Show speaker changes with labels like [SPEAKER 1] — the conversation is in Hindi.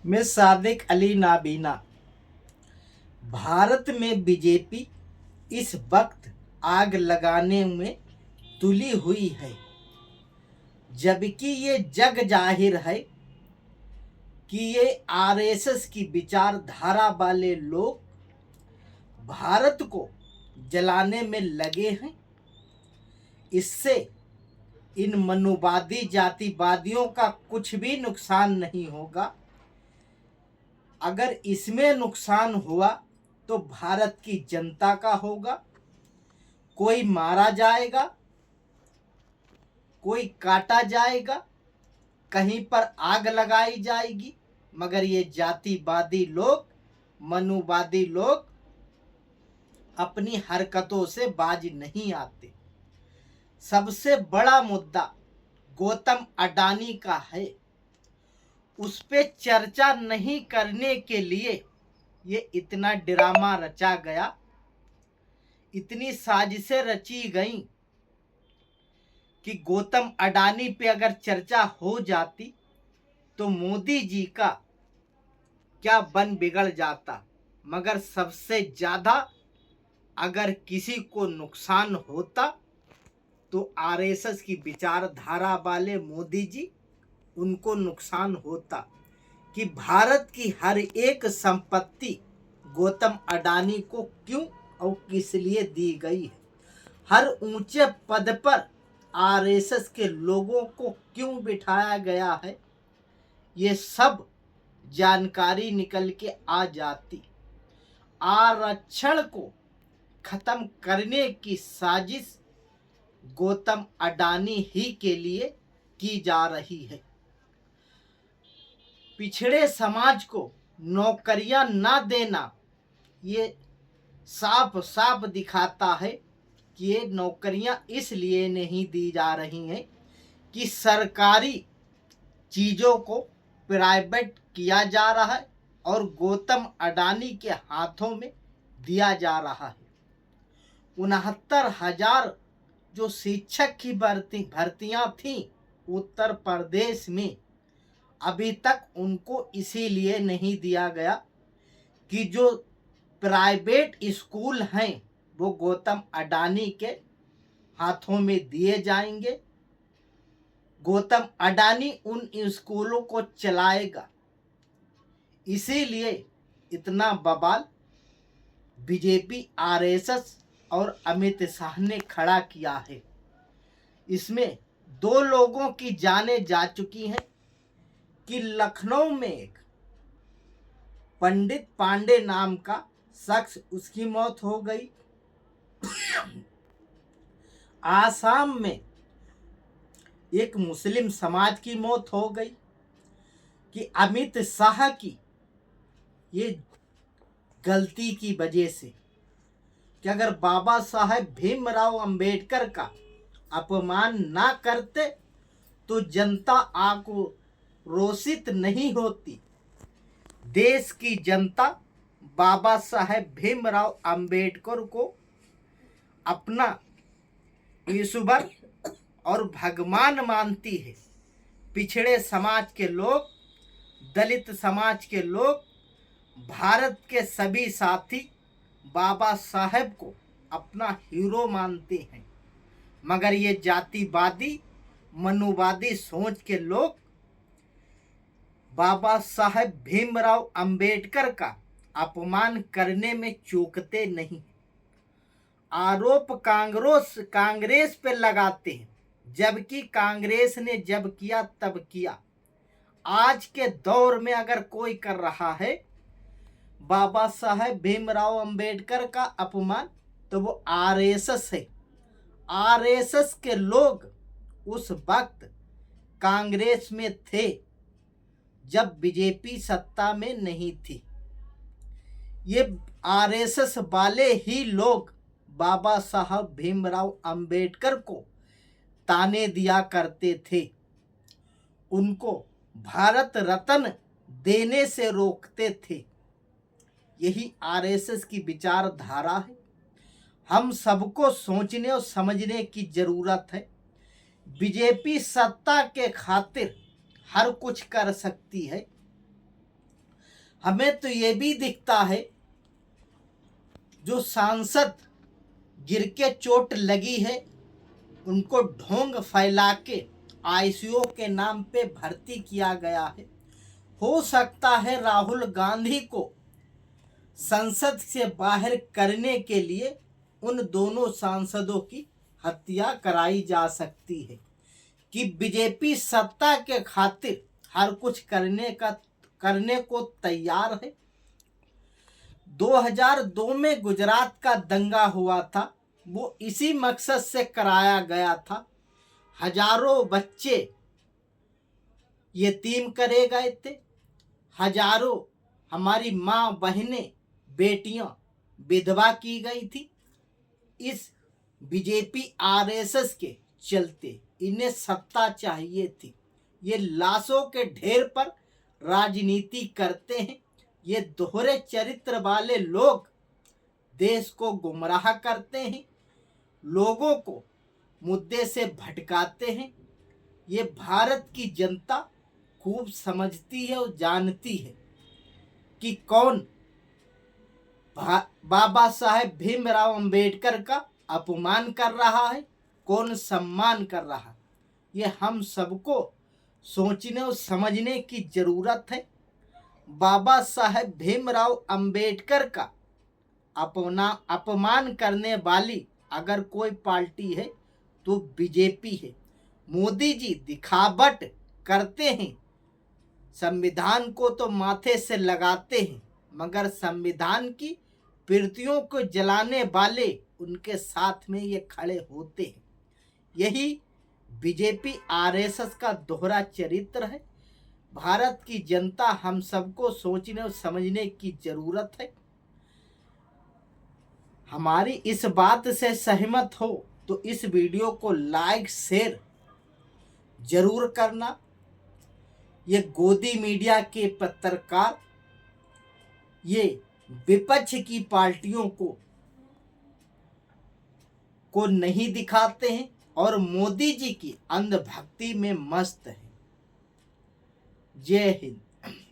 [SPEAKER 1] मैं सादिक अली नाबीना। भारत में बीजेपी इस वक्त आग लगाने में तुली हुई है, जबकि ये जग जाहिर है कि ये आरएसएस की विचारधारा वाले लोग भारत को जलाने में लगे हैं। इससे इन मनुवादी जातिवादियों का कुछ भी नुकसान नहीं होगा। अगर इसमें नुकसान हुआ तो भारत की जनता का होगा। कोई मारा जाएगा, कोई काटा जाएगा, कहीं पर आग लगाई जाएगी, मगर ये जातिवादी लोग, मनुवादी लोग अपनी हरकतों से बाज नहीं आते। सबसे बड़ा मुद्दा गौतम अडानी का है। उस पे चर्चा नहीं करने के लिए ये इतना ड्रामा रचा गया, इतनी साजिशें रची गईं कि गौतम अडानी पे अगर चर्चा हो जाती तो मोदी जी का क्या बन बिगड़ जाता। मगर सबसे ज़्यादा अगर किसी को नुकसान होता तो आरएसएस की विचारधारा वाले मोदी जी, उनको नुकसान होता कि भारत की हर एक संपत्ति गौतम अडानी को क्यों और किस लिए दी गई है। हर ऊंचे पद पर आरएसएस के लोगों को क्यों बिठाया गया है, ये सब जानकारी निकल के आ जाती। आरक्षण को खत्म करने की साजिश गौतम अडानी ही के लिए की जा रही है। पिछड़े समाज को नौकरियां ना देना ये साफ साफ दिखाता है कि ये नौकरियां इसलिए नहीं दी जा रही हैं कि सरकारी चीज़ों को प्राइवेट किया जा रहा है और गौतम अडानी के हाथों में दिया जा रहा है। 69,000 जो शिक्षक की भर्तियां थीं उत्तर प्रदेश में, अभी तक उनको इसीलिए नहीं दिया गया कि जो प्राइवेट स्कूल हैं वो गौतम अडानी के हाथों में दिए जाएंगे। गौतम अडानी उन स्कूलों को चलाएगा। इसीलिए इतना बवाल बीजेपी, आरएसएस और अमित शाह ने खड़ा किया है। इसमें 2 लोगों की जानें जा चुकी हैं कि लखनऊ में एक पंडित पांडे नाम का शख्स, उसकी मौत हो गई। आसाम में एक मुस्लिम समाज की मौत हो गई कि अमित शाह की ये गलती की वजह से कि अगर बाबा साहेब भीमराव अंबेडकर का अपमान ना करते तो जनता आक्रोशित नहीं होती। देश की जनता बाबा साहेब भीमराव अंबेडकर को अपना ईश्वर और भगवान मानती है। पिछड़े समाज के लोग, दलित समाज के लोग, भारत के सभी साथी बाबा साहेब को अपना हीरो मानते हैं। मगर ये जातिवादी, मनुवादी सोच के लोग बाबा साहेब भीमराव अंबेडकर का अपमान करने में चूकते नहीं। आरोप कांग्रेस पे लगाते हैं, जबकि कांग्रेस ने जब किया तब किया। आज के दौर में अगर कोई कर रहा है बाबा साहेब भीमराव अंबेडकर का अपमान तो वो आरएसएस है। आरएसएस के लोग उस वक्त कांग्रेस में थे जब बीजेपी सत्ता में नहीं थी। ये आरएसएस वाले ही लोग बाबा साहब भीमराव अंबेडकर को ताने दिया करते थे, उनको भारत रत्न देने से रोकते थे। यही आरएसएस की विचारधारा है। हम सबको सोचने और समझने की जरूरत है। बीजेपी सत्ता के खातिर हर कुछ कर सकती है, हमें तो ये भी दिखता है जो सांसद गिर के चोट लगी है उनको ढोंग फैला के आईसीयू के नाम पे भर्ती किया गया है। हो सकता है राहुल गांधी को संसद से बाहर करने के लिए उन दोनों सांसदों की हत्या कराई जा सकती है कि बीजेपी सत्ता के खातिर हर कुछ करने को तैयार है। 2002 में गुजरात का दंगा हुआ था, वो इसी मकसद से कराया गया था। हजारों बच्चे यतीम करे गए थे, हजारों हमारी माँ बहनें बेटियां विधवा की गई थी। इस बीजेपी आरएसएस के चलते इन्हें सत्ता चाहिए थी। ये लाशों के ढेर पर राजनीति करते हैं। ये दोहरे चरित्र वाले लोग देश को गुमराह करते हैं, लोगों को मुद्दे से भटकाते हैं। ये भारत की जनता खूब समझती है और जानती है कि कौन बाबा साहेब भीमराव अंबेडकर का अपमान कर रहा है, कौन सम्मान कर रहा है। ये हम सबको सोचने और समझने की जरूरत है। बाबा साहेब भीमराव अंबेडकर का अपमान करने वाली अगर कोई पार्टी है तो बीजेपी है। मोदी जी दिखावट करते हैं, संविधान को तो माथे से लगाते हैं, मगर संविधान की प्रतियों को जलाने वाले उनके साथ में ये खड़े होते हैं। यही बीजेपी आरएसएस का दोहरा चरित्र है। भारत की जनता हम सबको सोचने और समझने की जरूरत है। हमारी इस बात से सहमत हो तो इस वीडियो को लाइक शेयर जरूर करना। ये गोदी मीडिया के पत्रकार ये विपक्ष की पार्टियों को नहीं दिखाते हैं और मोदी जी की अंधभक्ति में मस्त है। जय हिंद।